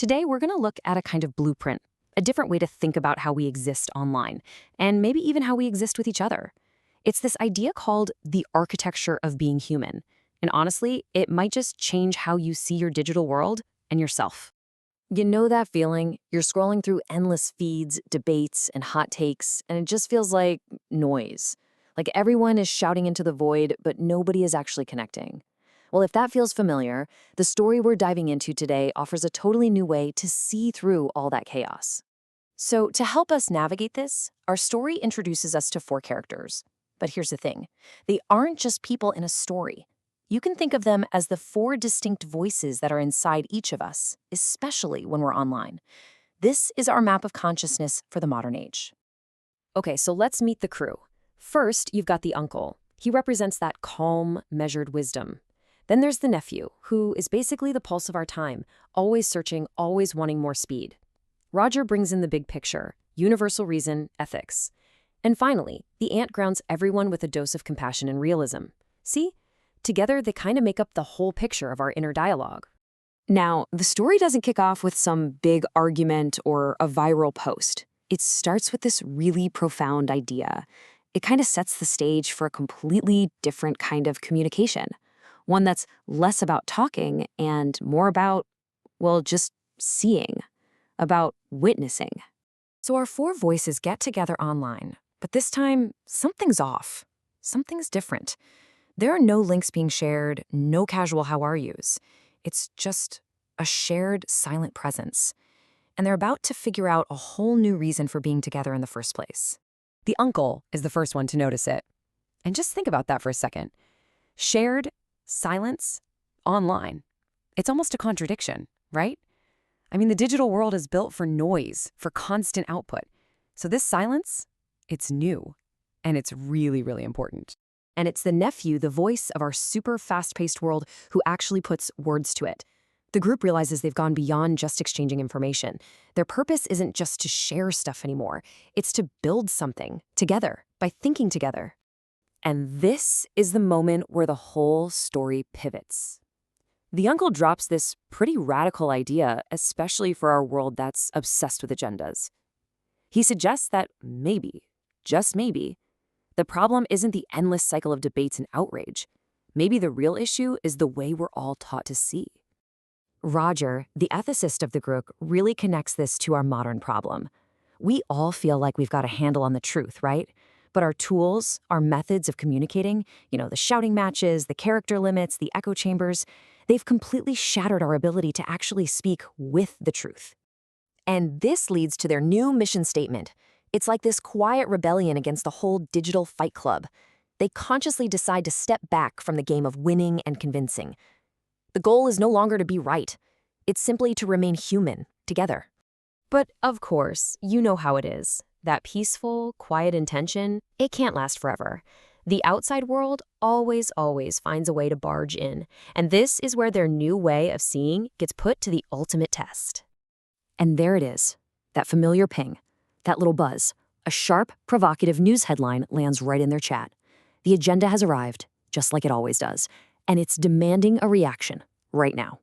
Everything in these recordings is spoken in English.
Today, we're going to look at a kind of blueprint, a different way to think about how we exist online, and maybe even how we exist with each other. It's this idea called the architecture of being human. And honestly, it might just change how you see your digital world and yourself. You know that feeling? You're scrolling through endless feeds, debates, and hot takes, and it just feels like noise. Like everyone is shouting into the void, but nobody is actually connecting. Well, if that feels familiar, the story we're diving into today offers a totally new way to see through all that chaos. So, to help us navigate this, our story introduces us to four characters. But here's the thing, they aren't just people in a story. You can think of them as the four distinct voices that are inside each of us, especially when we're online. This is our map of consciousness for the modern age. Okay, so let's meet the crew. First, you've got the uncle. He represents that calm, measured wisdom. Then there's the nephew, who is basically the pulse of our time, always searching, always wanting more speed. Roger brings in the big picture, universal reason, ethics. And finally, the aunt grounds everyone with a dose of compassion and realism. See? Together, they kind of make up the whole picture of our inner dialogue. Now, the story doesn't kick off with some big argument or a viral post. It starts with this really profound idea. It kind of sets the stage for a completely different kind of communication. One that's less about talking and more about, well, just seeing, about witnessing. So our four voices get together online, but this time, something's off. Something's different. There are no links being shared, no casual how are yous. It's just a shared, silent presence. And they're about to figure out a whole new reason for being together in the first place. The uncle is the first one to notice it. And just think about that for a second. Shared silence online. It's almost a contradiction, right? I mean, the digital world is built for noise, for constant output. So this silence, it's new. And it's really, really important. And it's the nephew, the voice of our super fast-paced world, who actually puts words to it. The group realizes they've gone beyond just exchanging information. Their purpose isn't just to share stuff anymore. It's to build something together by thinking together. And this is the moment where the whole story pivots. The uncle drops this pretty radical idea, especially for our world that's obsessed with agendas. He suggests that maybe, just maybe, the problem isn't the endless cycle of debates and outrage. Maybe the real issue is the way we're all taught to see. Roger, the ethicist of the group, really connects this to our modern problem. We all feel like we've got a handle on the truth, right? But our tools, our methods of communicating, the shouting matches, the character limits, the echo chambers, they've completely shattered our ability to actually speak with the truth. And this leads to their new mission statement. It's like this quiet rebellion against the whole digital fight club. They consciously decide to step back from the game of winning and convincing. The goal is no longer to be right. It's simply to remain human, together. But of course, you know how it is. That peaceful, quiet intention, it can't last forever. The outside world always finds a way to barge in. And this is where their new way of seeing gets put to the ultimate test. And there it is, that familiar ping. That little buzz, a sharp, provocative news headline lands right in their chat. The agenda has arrived, just like it always does, and it's demanding a reaction right now.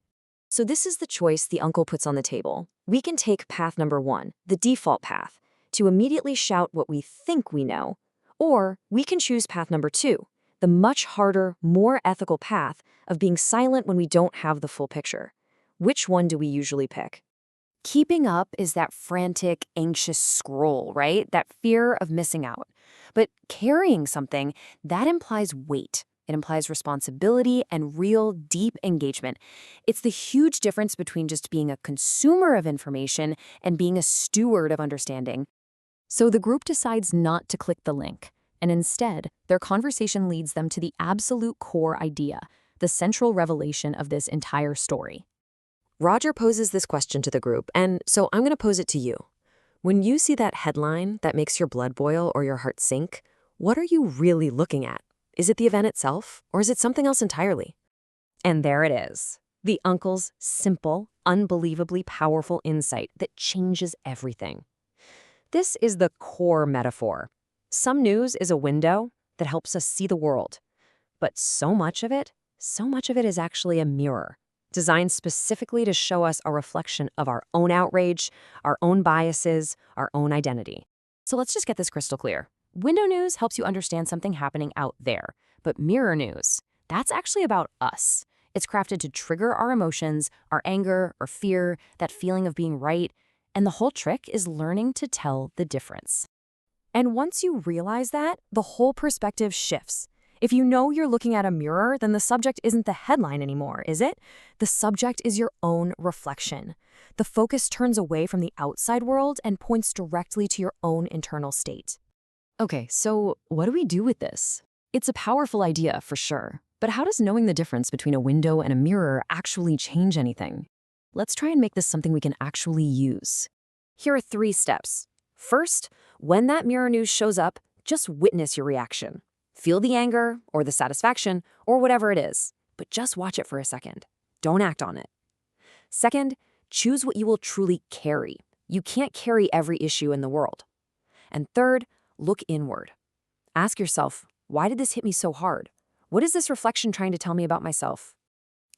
So this is the choice the uncle puts on the table. We can take path number one, the default path, to immediately shout what we think we know, or we can choose path number two, the much harder, more ethical path of being silent when we don't have the full picture. Which one do we usually pick? Keeping up is that frantic, anxious scroll, right? That fear of missing out. But carrying something, that implies weight. It implies responsibility and real, deep engagement. It's the huge difference between just being a consumer of information and being a steward of understanding. So the group decides not to click the link, and instead, their conversation leads them to the absolute core idea, the central revelation of this entire story. Roger poses this question to the group, and so I'm going to pose it to you. When you see that headline that makes your blood boil or your heart sink, what are you really looking at? Is it the event itself, or is it something else entirely? And there it is, the uncle's simple, unbelievably powerful insight that changes everything. This is the core metaphor. Some news is a window that helps us see the world, but so much of it is actually a mirror. designed specifically to show us a reflection of our own outrage, our own biases, our own identity. So let's just get this crystal clear. Window news helps you understand something happening out there, but mirror news, that's actually about us. It's crafted to trigger our emotions, our anger or fear, that feeling of being right, and the whole trick is learning to tell the difference. And once you realize that, the whole perspective shifts. If you know you're looking at a mirror, then the subject isn't the headline anymore, is it? The subject is your own reflection. The focus turns away from the outside world and points directly to your own internal state. Okay, so what do we do with this? It's a powerful idea for sure, but how does knowing the difference between a window and a mirror actually change anything? Let's try and make this something we can actually use. Here are 3 steps. First, when that mirror news shows up, just witness your reaction. Feel the anger or the satisfaction or whatever it is, but just watch it for a second. Don't act on it. Second, choose what you will truly carry. You can't carry every issue in the world. And third, look inward. Ask yourself, why did this hit me so hard? What is this reflection trying to tell me about myself?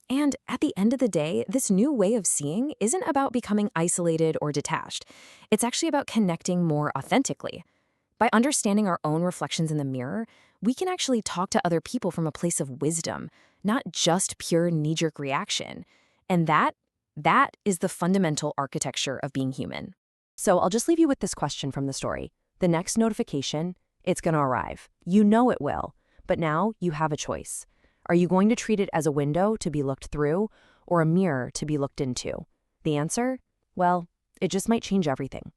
And at the end of the day, this new way of seeing isn't about becoming isolated or detached. It's actually about connecting more authentically. By understanding our own reflections in the mirror, we can actually talk to other people from a place of wisdom, not just pure knee-jerk reaction. And that is the fundamental architecture of being human. So I'll just leave you with this question from the story. The next notification, it's going to arrive. You know it will, but now you have a choice. Are you going to treat it as a window to be looked through or a mirror to be looked into? The answer? Well, it just might change everything.